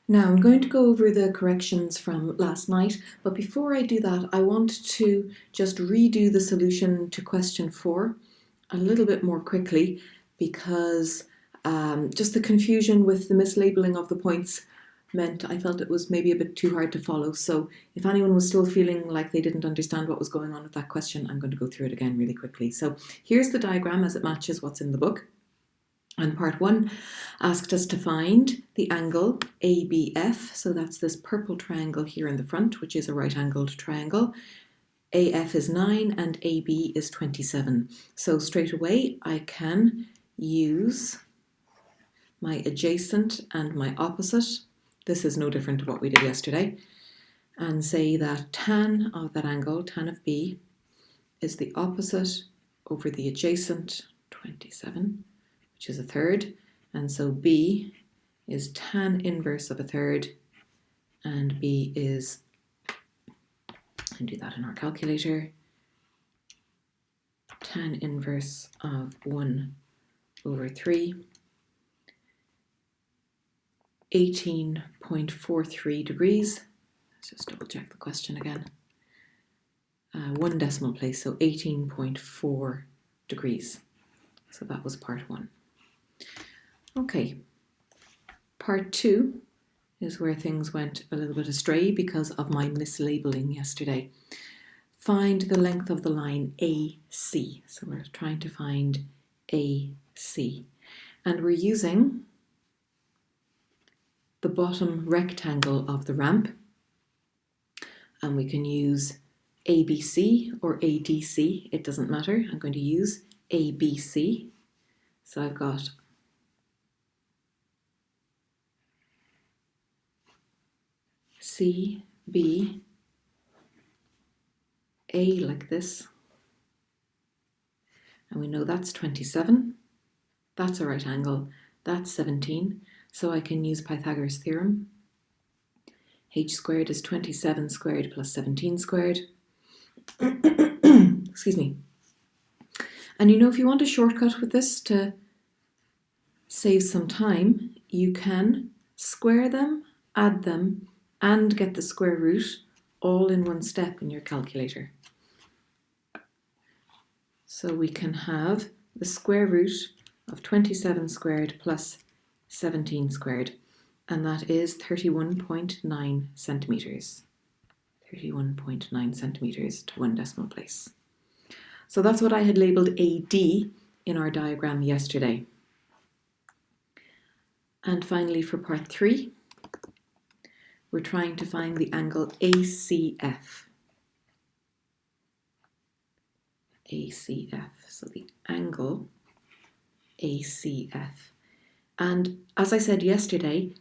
Now I'm going to go over the corrections from last night, but before I do that, I want to just redo the solution to question 4 a little bit more quickly because just the confusion with the mislabeling of the points meant I felt it was maybe a bit too hard to follow. So if anyone was still feeling like they didn't understand what was going on with that question, I'm going to go through it again really quickly. So here's the diagram as it matches what's in the book. And part 1 asked us to find the angle ABF, so that's this purple triangle here in the front, which is a right-angled triangle. AF is 9 and AB is 27. So straight away I can use my adjacent and my opposite. This is no different to what we did yesterday. And say that tan of that angle, tan of B, is the opposite over the adjacent, 27, which is a third, and so B is tan inverse of a third, and B is, and do that in our calculator, tan inverse of 1 over 3, 18.43 degrees. Let's just double check the question again. 1 decimal place, so 18.4 degrees. So that was part 1. Okay, part 2 is where things went a little bit astray because of my mislabeling yesterday. Find the length of the line AC. So we're trying to find AC. And we're using the bottom rectangle of the ramp. And we can use ABC or ADC. It doesn't matter. I'm going to use ABC. So I've got C, B, A like this. And we know that's 27. That's a right angle. That's 17. So I can use Pythagoras' theorem. H squared is 27 squared plus 17 squared. Excuse me. And you know, if you want a shortcut with this to save some time, you can square them, add them, and get the square root all in one step in your calculator. So we can have the square root of 27 squared plus 17 squared, and that is 31.9 centimetres. 31.9 centimetres to 1 decimal place. So that's what I had labelled AD in our diagram yesterday. And finally for part 3, we're trying to find the angle ACF. ACF, so the angle ACF. And as I said yesterday,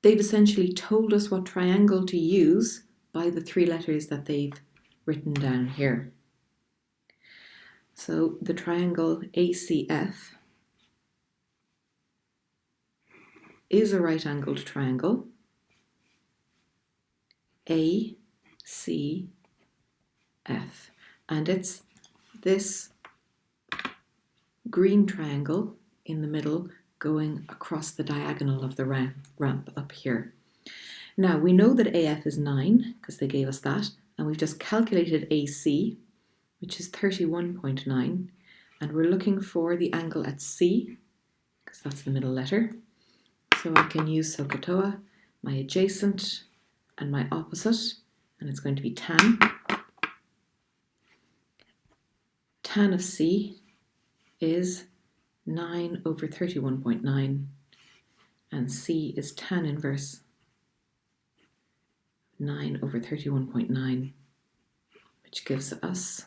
they've essentially told us what triangle to use by the 3 letters that they've written down here. So the triangle ACF is a right-angled triangle. ACF, and it's this green triangle in the middle going across the diagonal of the ramp up here. Now we know that AF is 9 because they gave us that, and we've just calculated AC, which is 31.9, and we're looking for the angle at C because that's the middle letter. So I can use SOHCAHTOA, my adjacent and my opposite, and it's going to be tan. Tan of C is 9 over 31.9, and C is tan inverse 9 over 31.9, which gives us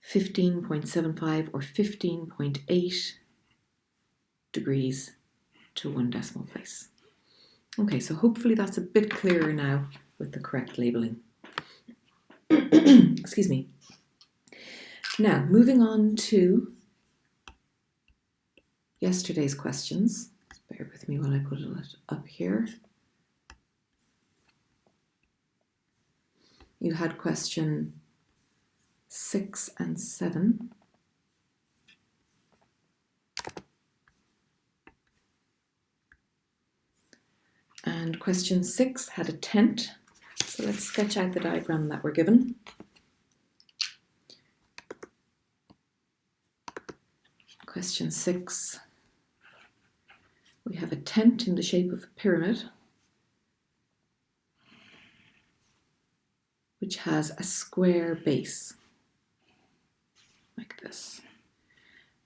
15.75 or 15.8 degrees to 1 decimal place. Okay, so hopefully that's a bit clearer now with the correct labelling. Excuse me. Now, moving on to yesterday's questions. Bear with me while I put it up here. You had question 6 and 7. And question 6 had a tent. So let's sketch out the diagram that we're given. Question 6. We have a tent in the shape of a pyramid, which has a square base, like this.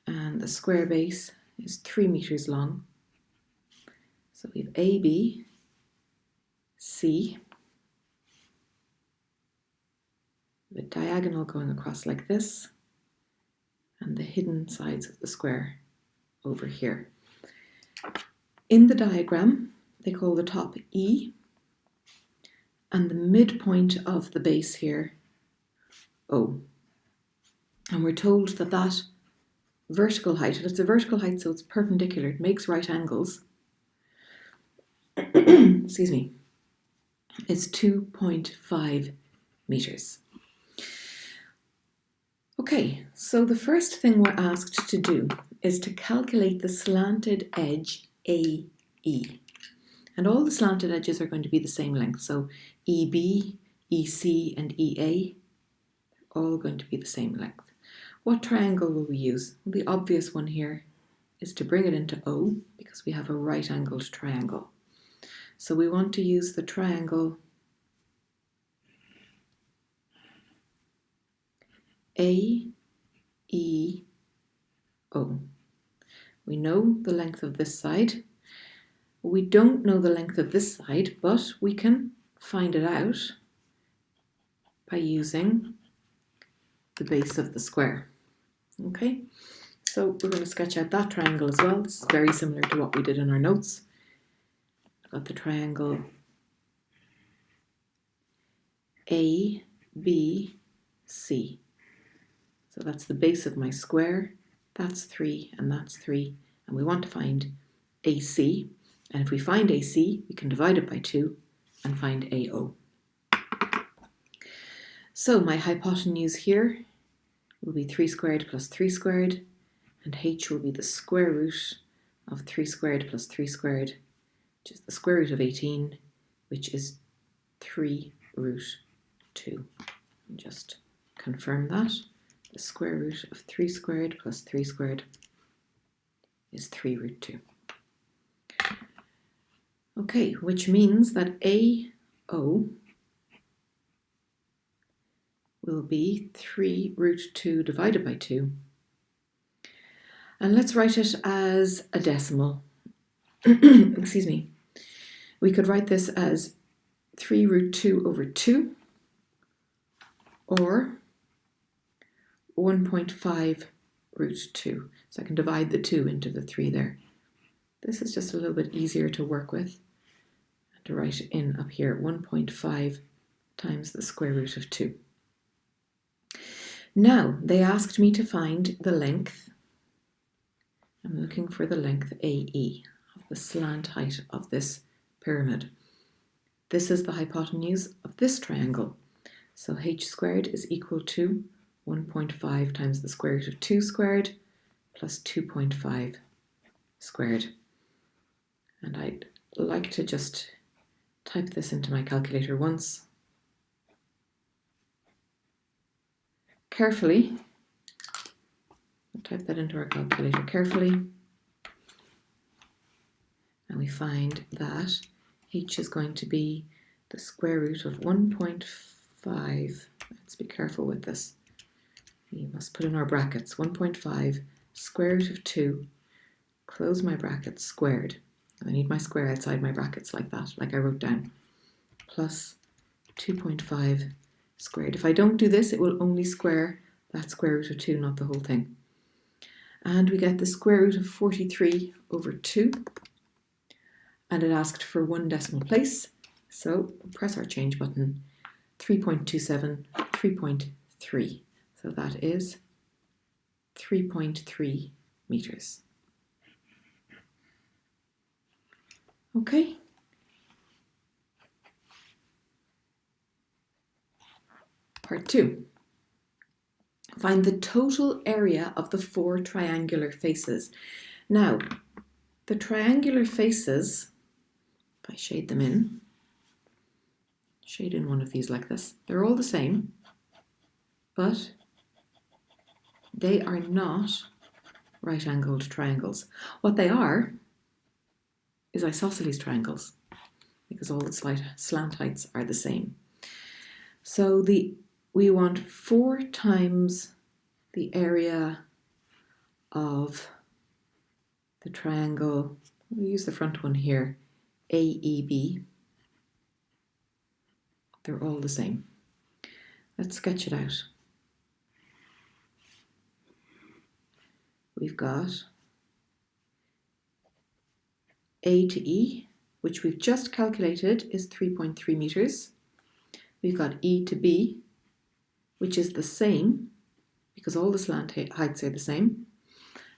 And the square base is 3 meters long. So we have A, B, C, the diagonal going across like this, and the hidden sides of the square over here. In the diagram, they call the top E, and the midpoint of the base here, O. And we're told that that vertical height, and it's a vertical height so it's perpendicular, it makes right angles, excuse me, is 2.5 meters. Okay, so the first thing we're asked to do is to calculate the slanted edge AE. And all the slanted edges are going to be the same length. So EB, EC and EA are all going to be the same length. What triangle will we use? Well, the obvious one here is to bring it into O because we have a right angled triangle. So we want to use the triangle AEO. We know the length of this side. We don't know the length of this side, but we can find it out by using the base of the square. Okay, so we're going to sketch out that triangle as well. This is very similar to what we did in our notes. I've got the triangle ABC. So that's the base of my square. That's 3 and that's 3. And we want to find AC. And if we find AC, we can divide it by 2 and find AO. So my hypotenuse here will be 3 squared plus 3 squared, and H will be the square root of 3 squared plus 3 squared, which is the square root of 18, which is 3 root 2. And just confirm that. The square root of 3 squared plus 3 squared is 3 root 2. Okay, which means that AO will be 3 root 2 divided by 2. And let's write it as a decimal. Excuse me. We could write this as 3 root 2 over 2, or 1.5 root 2. So I can divide the 2 into the 3 there. This is just a little bit easier to work with. And to write in up here, 1.5 times the square root of 2. Now, they asked me to find the length. I'm looking for the length AE, of the slant height of this pyramid. This is the hypotenuse of this triangle. So H squared is equal to 1.5 times the square root of 2 squared plus 2.5 squared. And I'd like to just type this into my calculator once. Carefully. We'll type that into our calculator carefully. And we find that H is going to be the square root of 1.5. Let's be careful with this. We must put in our brackets. 1.5 square root of 2, close my brackets, squared. And I need my square outside my brackets like that, like I wrote down. Plus 2.5 squared. If I don't do this, it will only square that square root of 2, not the whole thing. And we get the square root of 43 over 2. And it asked for 1 decimal place. So we'll press our change button. 3.27, 3.3. So that is 3.3 meters. Okay. Part 2. Find the total area of the 4 triangular faces. Now, the triangular faces if I shade them in, shade in one of these like this, they're all the same, but they are not right-angled triangles. What they are is isosceles triangles, because all the slant heights are the same. So we want 4 times the area of the triangle, we'll use the front one here, AEB. They're all the same. Let's sketch it out. We've got A to E, which we've just calculated is 3.3 meters. We've got E to B, which is the same, because all the slant heights are the same.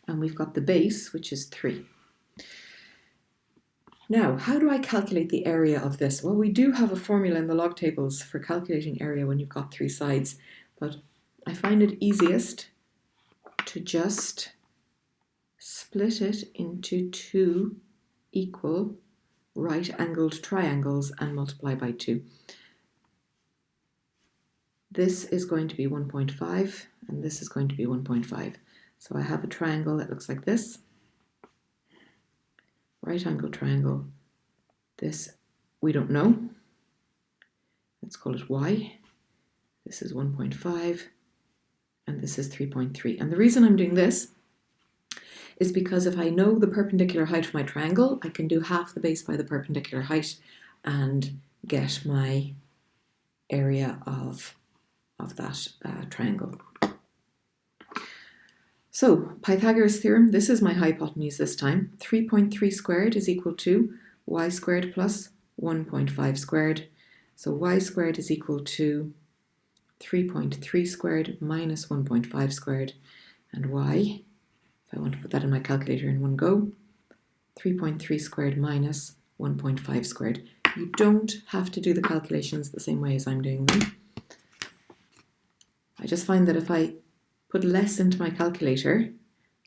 And we've got the base, which is 3. Now, how do I calculate the area of this? Well, we do have a formula in the log tables for calculating area when you've got 3 sides, but I find it easiest to just split it into 2 equal right-angled triangles and multiply by 2. This is going to be 1.5 and this is going to be 1.5. So I have a triangle that looks like this. Right-angled triangle. This we don't know. Let's call it Y. This is 1.5 and this is 3.3. And the reason I'm doing this is because if I know the perpendicular height of my triangle, I can do half the base by the perpendicular height and get my area of that triangle. So, Pythagoras' theorem, this is my hypotenuse this time. 3.3 squared is equal to y squared plus 1.5 squared. So y squared is equal to 3.3 squared minus 1.5 squared. And y, if I want to put that in my calculator in one go, 3.3 squared minus 1.5 squared. You don't have to do the calculations the same way as I'm doing them. I just find that if I put less into my calculator,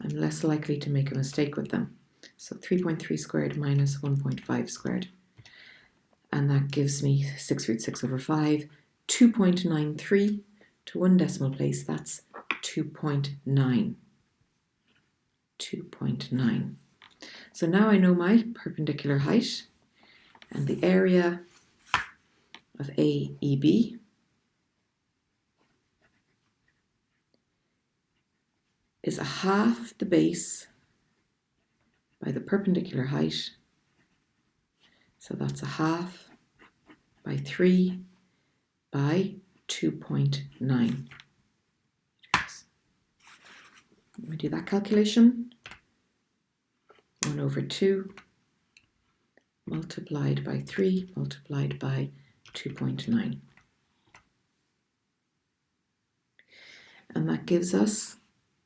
I'm less likely to make a mistake with them. So 3.3 squared minus 1.5 squared. And that gives me 6 root 6 over 5, 2.93 to 1 decimal place, that's 2.9. 2.9. So now I know my perpendicular height and the area of AEB is a half the base by the perpendicular height. So that's a half by 3 by 2.9. Let me do that calculation. 1 over 2 multiplied by 3 multiplied by 2.9. And that gives us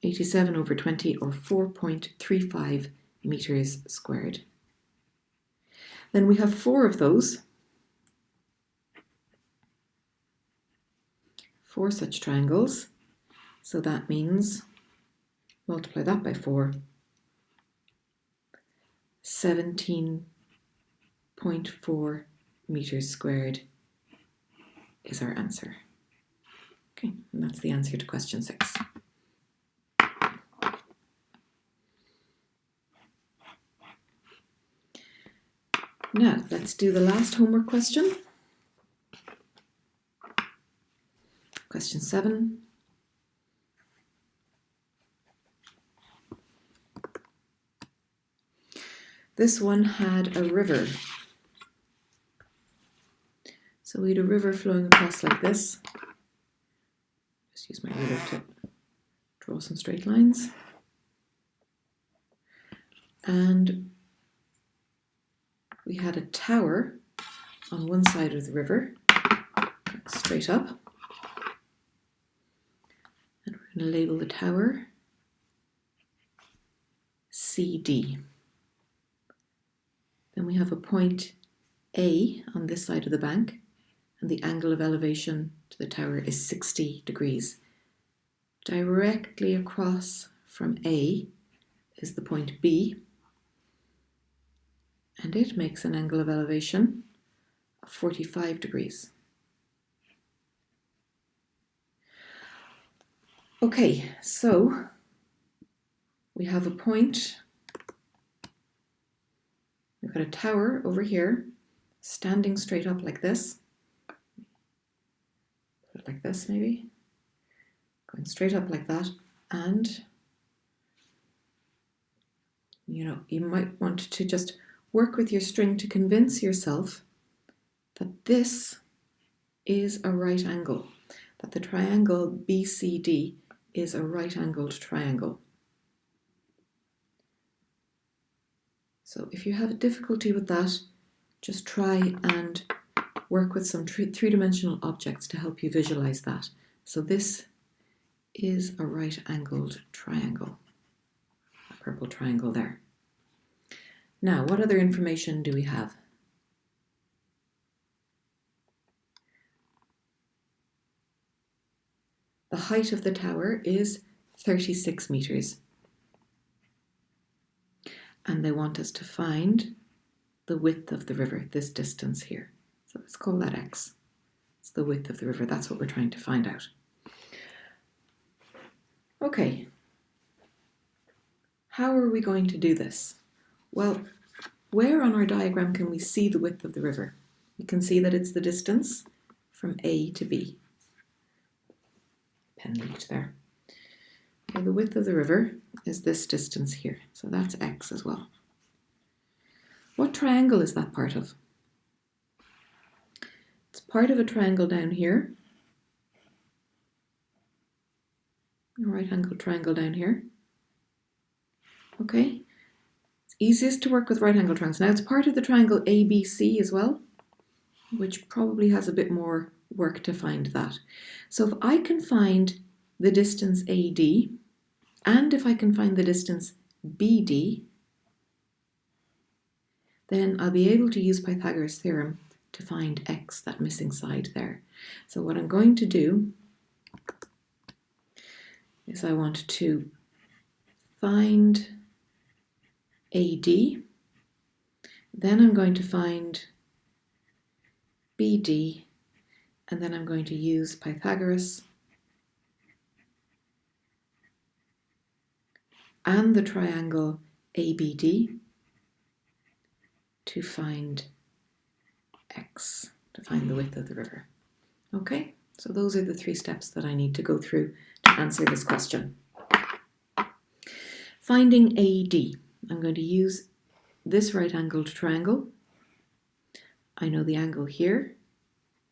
87 over 20 or 4.35 meters squared. Then we have 4 of those. 4 such triangles. So that means, multiply that by 4, 17.4 meters squared is our answer. Okay, and that's the answer to question 6. Now, let's do the last homework question. Question 7. This one had a river. So we had a river flowing across like this. Just use my ruler to draw some straight lines. And we had a tower on one side of the river, straight up. And we're going to label the tower CD. Then we have a point A on this side of the bank, and the angle of elevation to the tower is 60 degrees. Directly across from A is the point B, and it makes an angle of elevation of 45 degrees. Okay, so we have a point. We've got a tower over here, standing straight up like this. Put it like this maybe. Going straight up like that. And, you might want to just work with your string to convince yourself that this is a right angle, that the triangle BCD is a right-angled triangle. So if you have a difficulty with that, just try and work with some three-dimensional objects to help you visualize that. So this is a right-angled triangle, a purple triangle there. Now, what other information do we have? The height of the tower is 36 meters. And they want us to find the width of the river, this distance here. So let's call that x. It's the width of the river. That's what we're trying to find out. Okay. How are we going to do this? Well, where on our diagram can we see the width of the river? We can see that it's the distance from A to B. Pen leaked there. Okay, the width of the river is this distance here. So that's x as well. What triangle is that part of? It's part of a triangle down here. A right-angled triangle down here. Okay. It's easiest to work with right-angled triangles. Now it's part of the triangle ABC as well, which probably has a bit more work to find that. So if I can find the distance AD, and if I can find the distance BD, then I'll be able to use Pythagoras' theorem to find x, that missing side there. So what I'm going to do is I want to find AD, then I'm going to find BD, and then I'm going to use Pythagoras and the triangle ABD to find x, to find the width of the river. Okay, so those are the 3 steps that I need to go through to answer this question. Finding AD, I'm going to use this right-angled triangle. I know the angle here,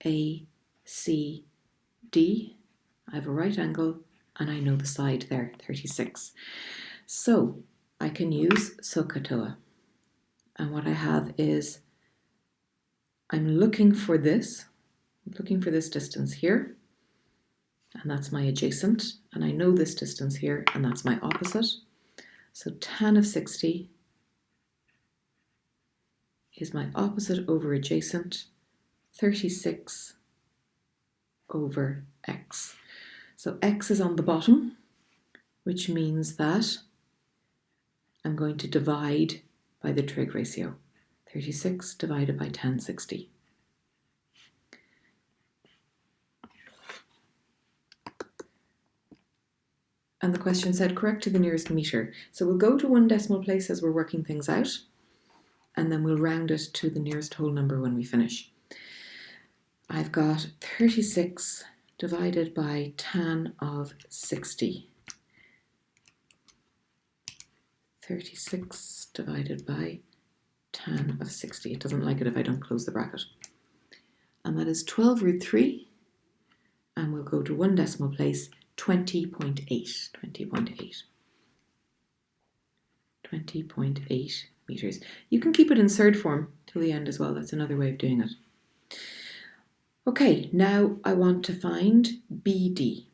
ACD. I have a right angle and I know the side there, 36. So I can use SOHCAHTOA. And what I have is, I'm looking for this distance here, and that's my adjacent, and I know this distance here, and that's my opposite. So tan of 60 is my opposite over adjacent, 36 over x. So x is on the bottom, which means that I'm going to divide by the trig ratio. 36 divided by tan 60. And the question said correct to the nearest metre. So we'll go to 1 decimal place as we're working things out, and then we'll round it to the nearest whole number when we finish. I've got 36 divided by tan of 60. 36 divided by tan of 60. It doesn't like it if I don't close the bracket. And that is 12 root 3. And we'll go to 1 decimal place, 20.8. 20.8. 20.8 meters. You can keep it in third form till the end as well. That's another way of doing it. Okay, now I want to find BD.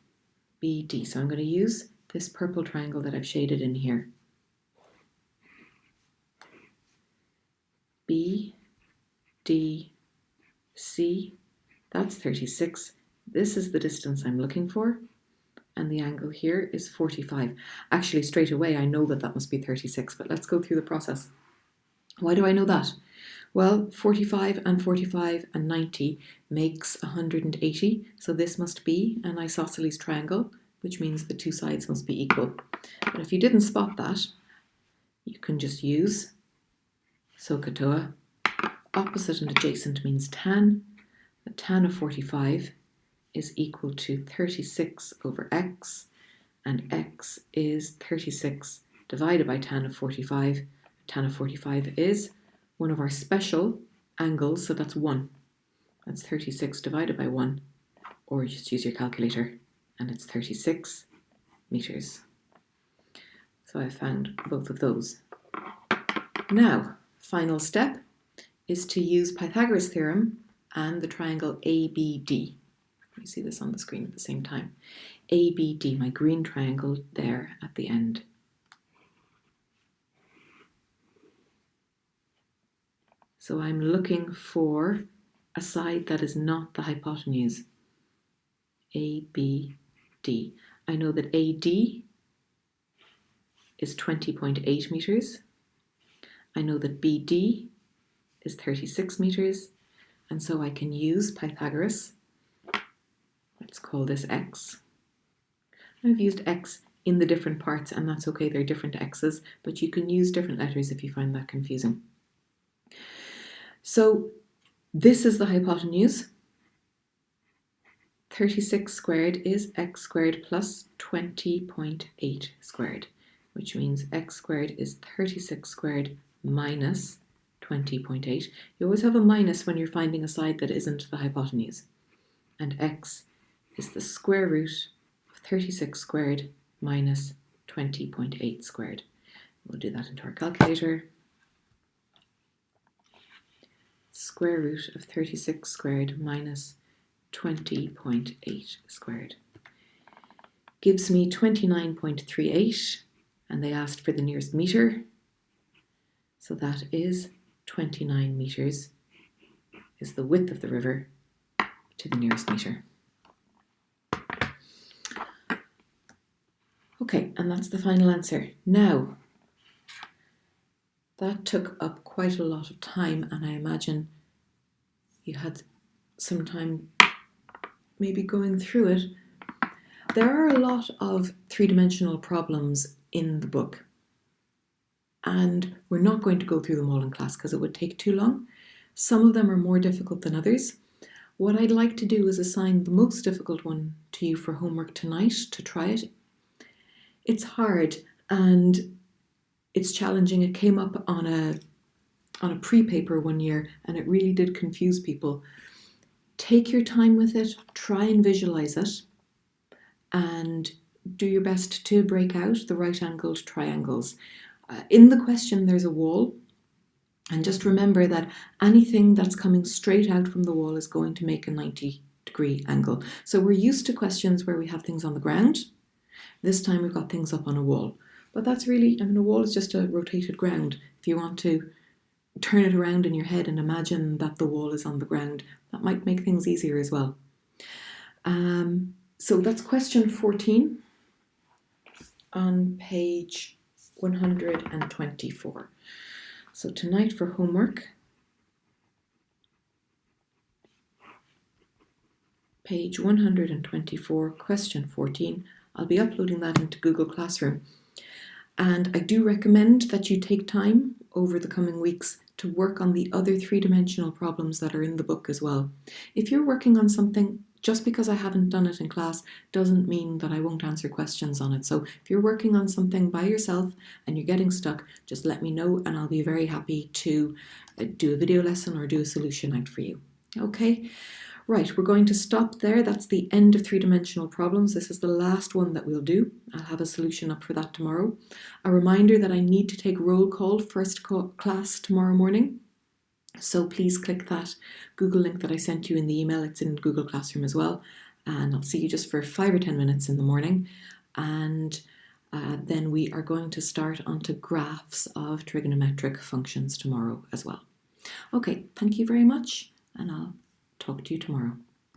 BD. So I'm going to use this purple triangle that I've shaded in here. B, D, C, that's 36. This is the distance I'm looking for, and the angle here is 45. Actually, straight away, I know that that must be 36, but let's go through the process. Why do I know that? Well, 45 and 45 and 90 makes 180, so this must be an isosceles triangle, which means the two sides must be equal. But if you didn't spot that, you can just use SOHCAHTOA. Opposite and adjacent means tan. The tan of 45 is equal to 36 over x, and x is 36 divided by tan of 45. Tan of 45 is one of our special angles, so that's 1. That's 36 divided by 1, or just use your calculator, and it's 36 meters. So I found both of those. Now, final step is to use Pythagoras' theorem and the triangle ABD. Let me see this on the screen at the same time. ABD, my green triangle there at the end. So I'm looking for a side that is not the hypotenuse. ABD. I know that AD is 20.8 meters. I know that BD is 36 meters, and so I can use Pythagoras. Let's call this x. I've used x in the different parts, and that's okay, they're different x's, but you can use different letters if you find that confusing. So this is the hypotenuse. 36 squared is x squared plus 20.8 squared, which means x squared is 36 squared minus 20.8. You always have a minus when you're finding a side that isn't the hypotenuse. And x is the square root of 36 squared minus 20.8 squared. We'll do that into our calculator. Square root of 36 squared minus 20.8 squared gives me 29.38, and they asked for the nearest meter, so that is 29 meters is the width of the river to the nearest meter. Okay, and that's the final answer. Now, that took up quite a lot of time, and I imagine you had some time maybe going through it. There are a lot of three-dimensional problems in the book, and we're not going to go through them all in class because it would take too long. Some of them are more difficult than others. What I'd like to do is assign the most difficult one to you for homework tonight to try it. It's hard and it's challenging. It came up on a pre-paper one year, and it really did confuse people. Take your time with it, try and visualize it, and do your best to break out the right-angled triangles. In the question, there's a wall, and just remember that anything that's coming straight out from the wall is going to make a 90-degree angle. So we're used to questions where we have things on the ground. This time we've got things up on a wall. But that's really, a wall is just a rotated ground. If you want to turn it around in your head and imagine that the wall is on the ground, that might make things easier as well. So that's question 14 on page 124. So tonight for homework, page 124, question 14. I'll be uploading that into Google Classroom. And I do recommend that you take time over the coming weeks to work on the other three-dimensional problems that are in the book as well. If you're working on something, just because I haven't done it in class doesn't mean that I won't answer questions on it. So if you're working on something by yourself and you're getting stuck, just let me know and I'll be very happy to do a video lesson or do a solution out for you. Okay? Right, we're going to stop there. That's the end of three-dimensional problems. This is the last one that we'll do. I'll have a solution up for that tomorrow. A reminder that I need to take roll call first class tomorrow morning. So please click that Google link that I sent you in the email. It's in Google Classroom as well. And I'll see you just for 5 or 10 minutes in the morning. And then we are going to start onto graphs of trigonometric functions tomorrow as well. Okay, thank you very much, and I'll talk to you tomorrow.